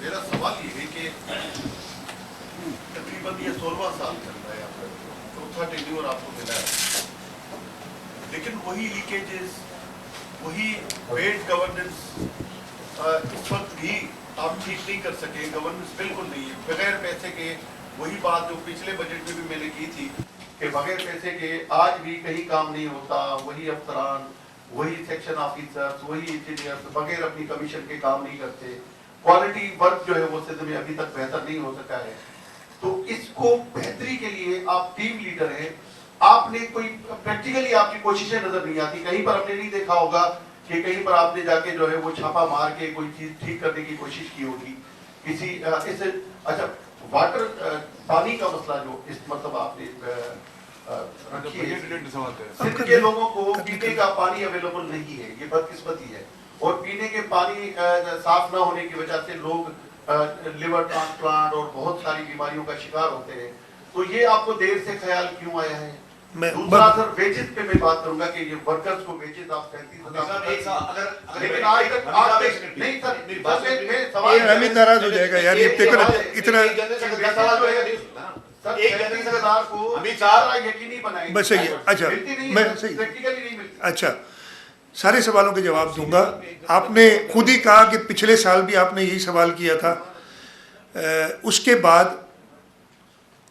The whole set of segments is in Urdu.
میرا سوال یہ ہے کہ تقریباً یہ 16واں سال چل رہا ہے، آپ کا چوتھا ٹینیور آپ کو ملا ہے، لیکن وہی لیکیجز، وہی بیڈ گورننس اس وقت بھی آپ ٹھیک نہیں کر سکے. گورننس بالکل نہیں ہے، بغیر پیسے کے. وہی بات جو پچھلے بجٹ میں بھی میں نے کی تھی کہ بغیر پیسے کے آج بھی کہیں کام نہیں ہوتا. وہی افسران، وہی سیکشن آفیسرز، وہی انجینئرز بغیر اپنی کمیشن کے کام نہیں کرتے. کوالٹی ورک جو ہے وہ سندھ میں ابھی تک بہتر نہیں ہو سکا ہے. تو اس کو بہتری کے لیے آپ ٹیم لیڈر ہیں، آپ نے کوئی پریکٹیکلی آپ کی کوششیں نظر نہیں آتی. کہیں پر ہم نے نہیں دیکھا ہوگا کہ کہیں پر آپ نے جا کے جو ہے وہ چھاپا مار کے کوئی چیز ٹھیک کرنے کی کوشش کی ہوگی. کسی اس اچھا واٹر پانی کا مسئلہ جو اس مطلب آپ نے رکھی ہے، سندھ کے لوگوں کو پینے کا پانی اویلیبل نہیں ہے. یہ بدقسمتی ہے. اور پینے کے پانی صاف نہ ہونے کی وجہ سے لوگ لیور ٹرانسپلانٹ اور بہت ساری بیماریوں کا شکار ہوتے ہیں. تو یہ آپ کو دیر سے خیال کیوں آیا ہے؟ دوسرا سر ویجز پہ میں بات کروں گا کہ یہ ورکرز کو ویجز آپ 37,000 لیکن آج تک نہیں سر حمید ناراض ہو جائے گا یار، یہ اتنا بس صحیح ہے. اچھا میں اچھا سارے سوالوں کے جواب دوں گا. آپ نے خود ہی کہا کہ پچھلے سال بھی آپ نے یہی سوال کیا تھا. اس کے بعد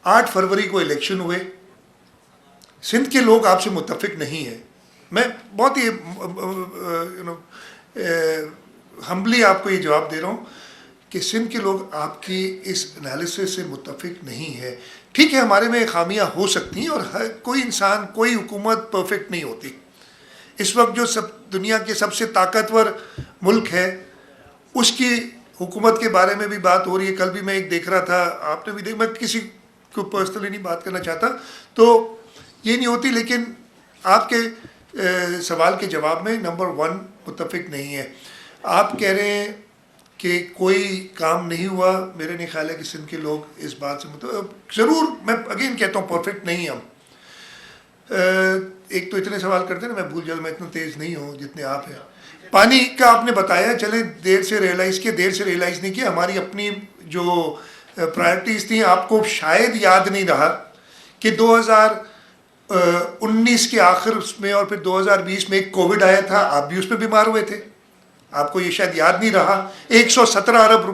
8 فروری کو الیکشن ہوئے. سندھ کے لوگ آپ سے متفق نہیں ہیں. میں بہت ہی ہمبلی آپ کو یہ جواب دے رہا ہوں کہ سندھ کے لوگ آپ کی اس انالیسس سے متفق نہیں ہے. ٹھیک ہے، ہمارے میں خامیاں ہو سکتی ہیں، اور کوئی انسان، کوئی حکومت پرفیکٹ نہیں ہوتی. اس وقت جو دنیا کے سب سے طاقتور ملک ہے، اس کی حکومت کے بارے میں بھی بات ہو رہی ہے. کل بھی میں ایک دیکھ رہا تھا، آپ نے بھی دیکھ، میں کسی کو پرسنلی نہیں بات کرنا چاہتا، تو یہ نہیں ہوتی. لیکن آپ کے سوال کے جواب میں نمبر 1 متفق نہیں ہے. آپ کہہ رہے ہیں کہ کوئی کام نہیں ہوا. میرے نہیں خیال ہے کہ سندھ کے لوگ اس بات سے متفق، ضرور میں اگین کہتا ہوں پرفیکٹ نہیں ہم. ایک تو اتنے سوال کرتے ہیں نا، میں بھول جاؤں، میں اتنا تیز نہیں ہوں جتنے آپ ہیں. پانی کا آپ نے بتایا، چلیں دیر سے ریئلائز نہیں کیا. ہماری اپنی جو پرائرٹیز تھیں، آپ کو شاید یاد نہیں رہا کہ 2019 کے آخر میں اور پھر 2020 میں ایک کووڈ آیا تھا. آپ بھی اس پہ بیمار ہوئے تھے. آپ کو یہ شاید یاد نہیں رہا. 117 ارب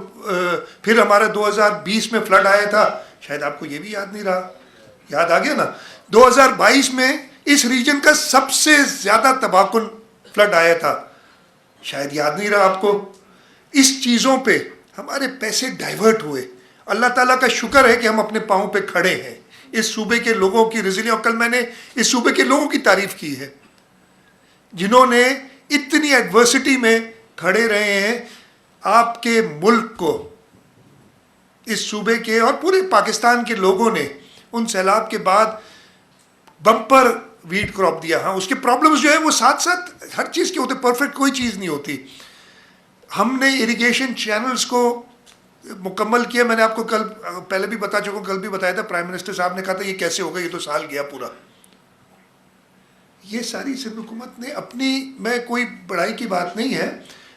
پھر ہمارا 2020 میں فلڈ آیا تھا. شاید آپ کو یہ بھی یاد نہیں رہا. یاد آ گیا نا. 2022 میں اس ریجن کا سب سے زیادہ تباہ کن فلڈ آیا تھا. شاید یاد نہیں رہا آپ کو. اس چیزوں پہ ہمارے پیسے ڈائیورٹ ہوئے. اللہ تعالیٰ کا شکر ہے کہ ہم اپنے پاؤں پہ کھڑے ہیں. اس صوبے کے لوگوں کی ریزیلینس، کل میں نے اس صوبے کے لوگوں کی تعریف کی ہے جنہوں نے اتنی ایڈورسٹی میں کھڑے رہے ہیں. آپ کے ملک کو، اس صوبے کے اور پورے پاکستان کے لوگوں نے ان سیلاب کے بعد بمپر ویٹ کراپ دیا. ہاں، اس کے پرابلمز جو ہے وہ ساتھ ساتھ ہر چیز کے ہوتے، پرفیکٹ کوئی چیز نہیں ہوتی. ہم نے اریگیشن چینلز کو مکمل کیا. میں نے آپ کو کل پہلے بھی بتا چکا ہوں، کل بھی بتایا تھا. پرائم منسٹر صاحب نے کہا تھا یہ کیسے ہوگا، یہ تو سال گیا پورا. یہ ساری سندھ حکومت نے اپنی، میں کوئی بڑائی کی بات نہیں ہے،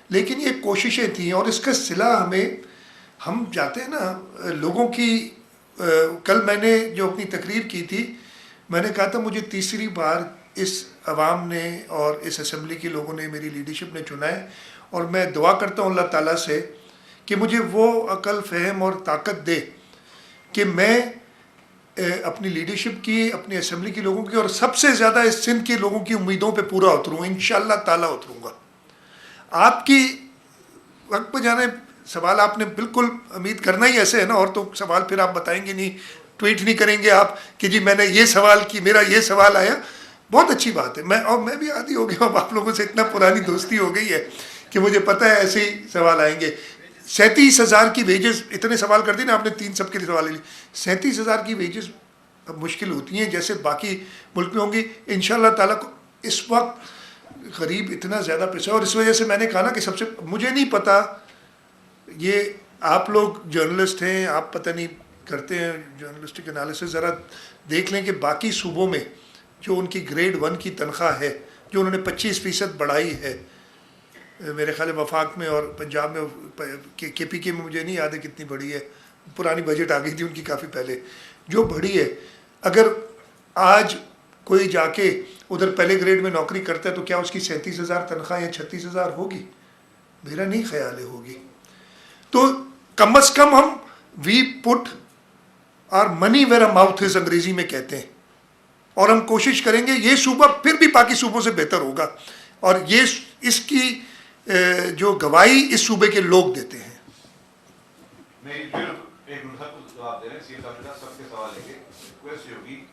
لیکن یہ کوششیں تھیں اور اس کا صلہ ہم جاتے ہیں نا لوگوں کی. کل میں نے جو اپنی تقریر کی تھی، میں نے کہا تھا مجھے تیسری بار اس عوام نے اور اس اسمبلی کے لوگوں نے، میری لیڈرشپ نے چنا ہے. اور میں دعا کرتا ہوں اللہ تعالیٰ سے کہ مجھے وہ عقل، فہم اور طاقت دے کہ میں اپنی لیڈرشپ کی، اپنی اسمبلی کے لوگوں کی، اور سب سے زیادہ اس سندھ کے لوگوں کی امیدوں پہ پورا اتروں. انشاءاللہ تعالیٰ اتروں گا. آپ کی وقت پہ جانے سوال آپ نے بالکل امید کرنا ہی ایسے ہے نا. اور تو سوال پھر آپ بتائیں گے نہیں، ٹویٹ نہیں کریں گے آپ کہ جی میں نے یہ سوال کی، میرا یہ سوال آیا. بہت اچھی بات ہے. میں بھی عادی ہو گیا. اب آپ لوگوں سے اتنا پرانی دوستی ہو گئی ہے کہ مجھے پتہ ہے ایسے ہی سوال آئیں گے. 37,000 کی ویجز، اتنے سوال کر دی نا آپ نے، 3 سب کے لیے سوال لے لی. 37,000 کی ویجز اب مشکل ہوتی ہیں جیسے باقی ملک میں ہوں گی. انشاءاللہ تعالیٰ کو اس وقت غریب اتنا زیادہ پیسہ، اور اس وجہ سے میں نے کہا نا کہ سب سے، مجھے نہیں پتا، یہ آپ لوگ جرنلسٹ ہیں، آپ پتہ نہیں کرتے ہیں جرنلسٹک انالیسس. ذرا دیکھ لیں کہ باقی صوبوں میں جو ان کی گریڈ 1 کی تنخواہ ہے، جو انہوں نے 25% بڑھائی ہے، میرے خیال ہے وفاق میں اور پنجاب میں کے پی کے میں مجھے نہیں یاد ہے کتنی بڑھی ہے, پرانی بجٹ آ گئی تھی ان کی کافی پہلے, جو بڑھی ہے. اگر آج کوئی جا کے ادھر پہلے گریڈ میں نوکری کرتا ہے تو کیا اس کی 37,000 تنخواہ یا 36,000 ہوگی؟ میرا نہیں خیال ہے ہوگی. تو کم از کم ہم وی پٹ are money Veer a mouth is انگریزی میں کہتے ہیں, اور ہم کوشش کریں گے یہ صوبہ پھر بھی باقی صوبوں سے بہتر ہوگا, اور یہ اس کی جو گواہی اس صوبے کے لوگ دیتے ہیں. میں ایک منٹ کو جواب دے رہے ہیں, سی ایم صاحب کے ساتھ سب کے سوال لیں گے. ریکویسٹ یہ ہوگی